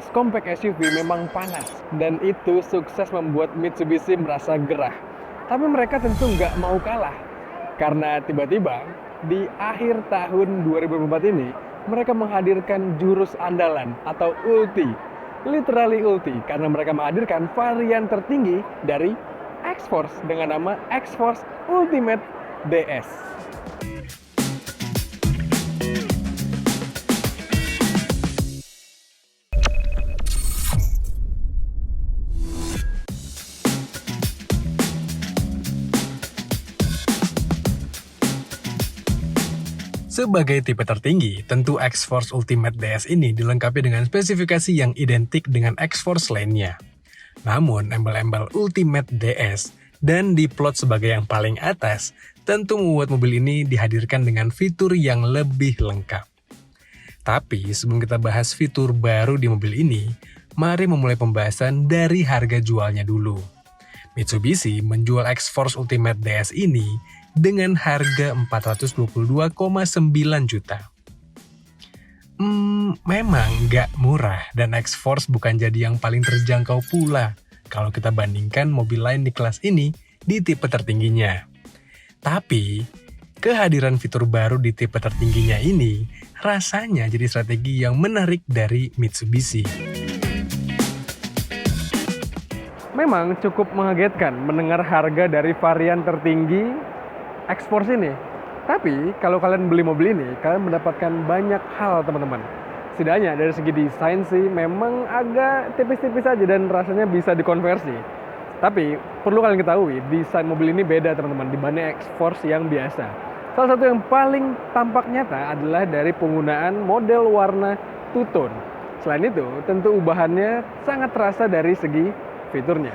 X-Force Compact SUV memang panas, dan itu sukses membuat Mitsubishi merasa gerah. Tapi mereka tentu nggak mau kalah, karena tiba-tiba di akhir tahun 2024 ini, mereka menghadirkan jurus andalan atau Ulti. Literally Ulti, karena mereka menghadirkan varian tertinggi dari X-Force dengan nama X-Force Ultimate DS. Sebagai tipe tertinggi, tentu X-Force Ultimate DS ini dilengkapi dengan spesifikasi yang identik dengan X-Force lainnya. Namun, embel-embel Ultimate DS dan diplot sebagai yang paling atas, tentu membuat mobil ini dihadirkan dengan fitur yang lebih lengkap. Tapi, sebelum kita bahas fitur baru di mobil ini, mari memulai pembahasan dari harga jualnya dulu. Mitsubishi menjual X-Force Ultimate DS ini dengan harga 422,9 juta. Memang nggak murah dan X-Force bukan jadi yang paling terjangkau pula kalau kita bandingkan mobil lain di kelas ini di tipe tertingginya. Tapi, kehadiran fitur baru di tipe tertingginya ini rasanya jadi strategi yang menarik dari Mitsubishi. Memang cukup mengagetkan mendengar harga dari varian tertinggi X-Force ini. Tapi kalau kalian beli mobil ini, kalian mendapatkan banyak hal teman-teman. Setidaknya dari segi desain sih memang agak tipis-tipis aja dan rasanya bisa dikonversi. Tapi perlu kalian ketahui, desain mobil ini beda teman-teman dibanding X-Force yang biasa. Salah satu yang paling tampak nyata adalah dari penggunaan model warna two-tone. Selain itu, tentu ubahannya sangat terasa dari segi fiturnya.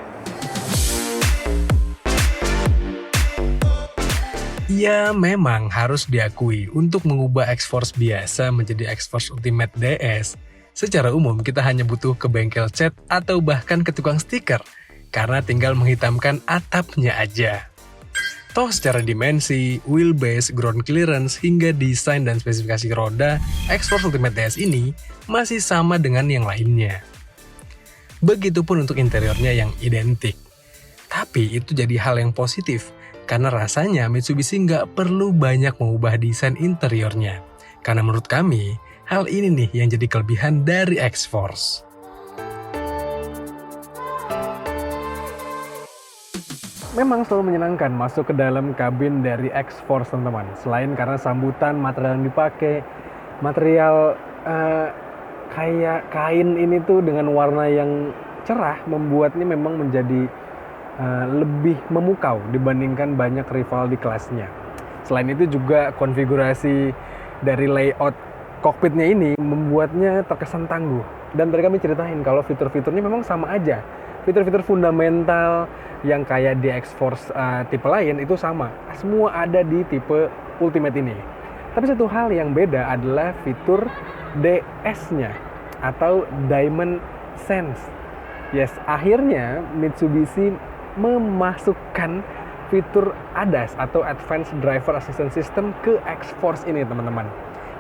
Ya, memang harus diakui untuk mengubah X-Force biasa menjadi X-Force Ultimate DS. Secara umum, kita hanya butuh ke bengkel cat atau bahkan ke tukang stiker, karena tinggal menghitamkan atapnya aja. Toh secara dimensi, wheelbase, ground clearance, hingga desain dan spesifikasi roda, X-Force Ultimate DS ini masih sama dengan yang lainnya. Begitupun untuk interiornya yang identik. Tapi itu jadi hal yang positif, karena rasanya Mitsubishi nggak perlu banyak mengubah desain interiornya. Karena menurut kami, hal ini nih yang jadi kelebihan dari X-Force. Memang selalu menyenangkan masuk ke dalam kabin dari X-Force teman-teman. Selain karena sambutan, material yang dipakai, material kayak kain ini tuh dengan warna yang cerah membuatnya memang menjadi lebih memukau dibandingkan banyak rival di kelasnya. Selain itu juga konfigurasi dari layout kokpitnya ini membuatnya terkesan tangguh. Dan mereka menceritain kalau fitur-fiturnya memang sama aja. Fitur-fitur fundamental yang kayak di X-Force tipe lain itu sama. Semua ada di tipe Ultimate ini. Tapi satu hal yang beda adalah fitur DS-nya atau Diamond Sense. Yes, akhirnya Mitsubishi memasukkan fitur ADAS atau Advanced Driver Assistance System ke X-Force ini teman-teman.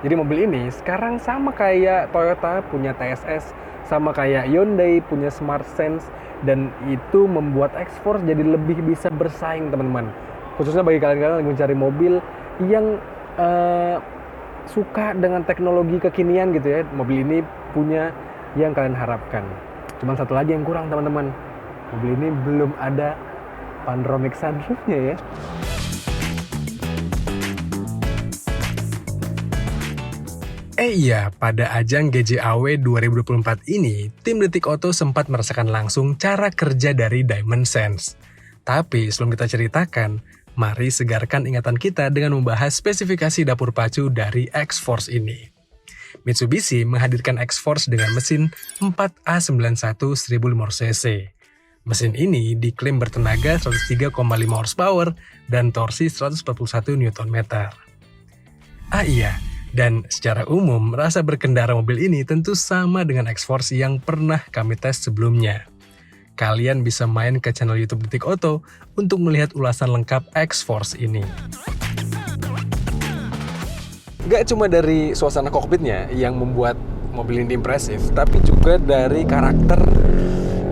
Jadi mobil ini sekarang sama kayak Toyota punya TSS, sama kayak Hyundai punya Smart Sense, dan itu membuat X-Force jadi lebih bisa bersaing teman-teman. Khususnya bagi kalian-kalian yang mencari mobil yang suka dengan teknologi kekinian gitu ya, mobil ini punya yang kalian harapkan. Cuman satu lagi yang kurang teman-teman. Mobil ini belum ada panoramic sunroofnya ya. Iya, pada ajang GJAW 2024 ini, tim Detik Auto sempat merasakan langsung cara kerja dari Diamond Sense. Tapi sebelum kita ceritakan, mari segarkan ingatan kita dengan membahas spesifikasi dapur pacu dari X-Force ini. Mitsubishi menghadirkan X-Force dengan mesin 4A91 1500 cc. Mesin ini diklaim bertenaga 103,5 horsepower dan torsi 141 Nm. Ah iya, dan secara umum rasa berkendara mobil ini tentu sama dengan X-Force yang pernah kami tes sebelumnya. Kalian bisa main ke channel YouTube Detik Auto untuk melihat ulasan lengkap X-Force ini. Gak cuma dari suasana kokpitnya yang membuat mobil ini impresif, tapi juga dari karakter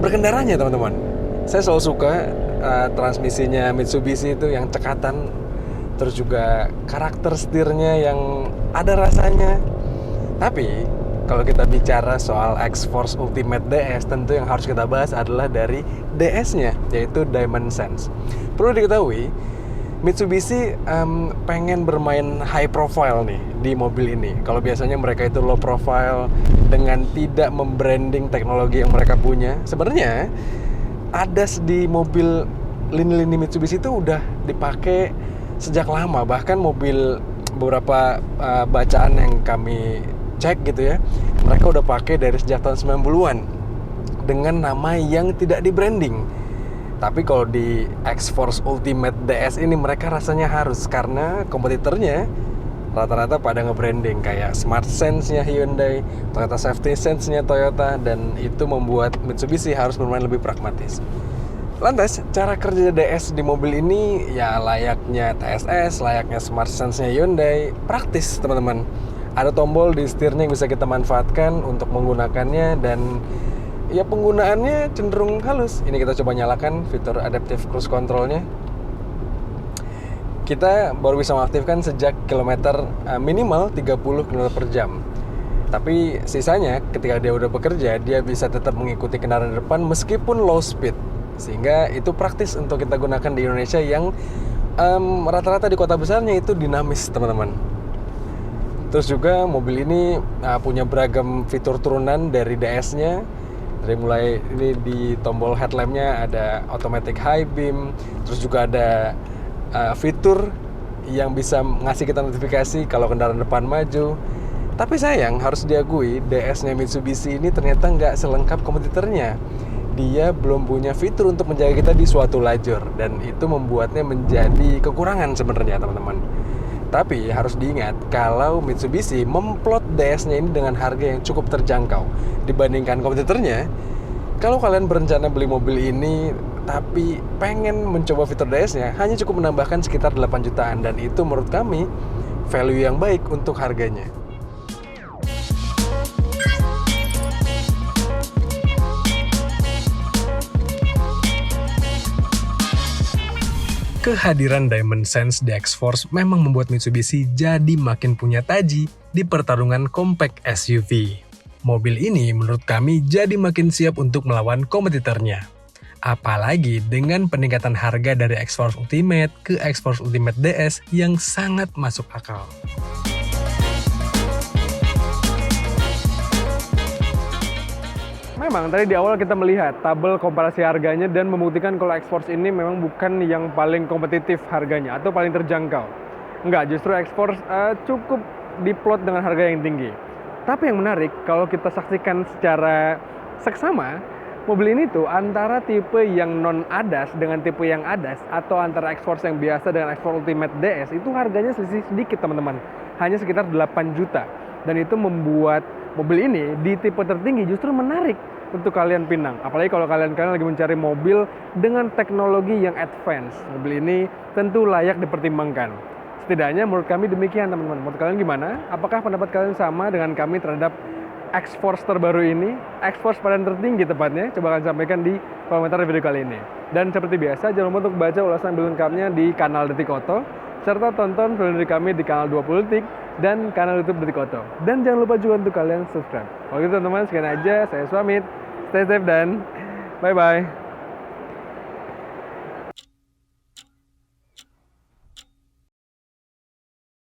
berkendaranya teman-teman. Saya selalu suka transmisinya Mitsubishi itu yang cekatan, terus juga karakter setirnya yang ada rasanya. Tapi kalau kita bicara soal X-Force Ultimate DS, tentu yang harus kita bahas adalah dari DS-nya, yaitu Diamond Sense. Perlu diketahui, Mitsubishi pengen bermain high profile nih di mobil ini. Kalau biasanya mereka itu low profile dengan tidak membranding teknologi yang mereka punya. Sebenarnya ADAS di mobil lini-lini Mitsubishi itu udah dipakai sejak lama. Bahkan mobil beberapa bacaan yang kami cek gitu ya, mereka udah pakai dari sejak tahun 90-an dengan nama yang tidak di branding. Tapi kalau di X-Force Ultimate DS ini mereka rasanya harus, karena kompetitornya rata-rata pada nge-branding kayak Smart Sense-nya Hyundai, Toyota Safety Sense-nya Toyota, dan itu membuat Mitsubishi harus bermain lebih pragmatis. Lantas, cara kerja DS di mobil ini ya layaknya TSS, layaknya Smart Sense-nya Hyundai, praktis teman-teman. Ada tombol di setirnya yang bisa kita manfaatkan untuk menggunakannya, dan ya penggunaannya cenderung halus. Ini kita coba nyalakan fitur Adaptive Cruise Control-nya. Kita baru bisa mengaktifkan sejak kilometer minimal 30 km per jam. Tapi sisanya ketika dia udah bekerja, dia bisa tetap mengikuti kendaraan depan meskipun low speed. Sehingga itu praktis untuk kita gunakan di Indonesia yang rata-rata di kota besarnya itu dinamis teman-teman. Terus juga mobil ini punya beragam fitur turunan dari DS-nya. Dari mulai ini di tombol headlamp-nya ada automatic high beam, terus juga ada fitur yang bisa ngasih kita notifikasi kalau kendaraan depan maju. Tapi sayang, harus diakui DS-nya Mitsubishi ini ternyata nggak selengkap kompetitornya. Dia belum punya fitur untuk menjaga kita di suatu lajur, dan itu membuatnya menjadi kekurangan sebenarnya teman-teman. Tapi harus diingat kalau Mitsubishi memplot DS-nya ini dengan harga yang cukup terjangkau dibandingkan kompetitornya. Kalau kalian berencana beli mobil ini tapi pengen mencoba fitur DS-nya, hanya cukup menambahkan sekitar 8 jutaan, dan itu menurut kami value yang baik untuk harganya. Kehadiran Diamond Sense di X-Force memang membuat Mitsubishi jadi makin punya taji di pertarungan compact SUV. Mobil ini menurut kami jadi makin siap untuk melawan kompetitornya. Apalagi dengan peningkatan harga dari X-Force Ultimate ke X-Force Ultimate DS yang sangat masuk akal. Memang tadi di awal kita melihat tabel komparasi harganya dan membuktikan kalau X-Force ini memang bukan yang paling kompetitif harganya atau paling terjangkau. Enggak, justru X-Force cukup diplot dengan harga yang tinggi. Tapi yang menarik kalau kita saksikan secara seksama, mobil ini tuh antara tipe yang non ADAS dengan tipe yang ADAS, atau antara X-Force yang biasa dengan X-Force Ultimate DS, itu harganya selisih sedikit teman-teman, hanya sekitar 8 juta. Dan itu membuat mobil ini di tipe tertinggi justru menarik untuk kalian pinang. Apalagi kalau kalian lagi mencari mobil dengan teknologi yang advance. Mobil ini tentu layak dipertimbangkan. Setidaknya menurut kami demikian teman-teman. Menurut kalian gimana? Apakah pendapat kalian sama dengan kami terhadap X-Force terbaru ini? X-Force paling tertinggi tepatnya. Coba kalian sampaikan di komentar video kali ini. Dan seperti biasa, jangan lupa untuk baca ulasan lebih lengkapnya di kanal Detik Oto, serta tonton video dari kami di kanal 20 Detik dan kanal YouTube Detik Oto. Dan jangan lupa juga untuk kalian subscribe. Kalau gitu teman-teman, sekian aja. Saya pamit. Stay safe dan bye-bye.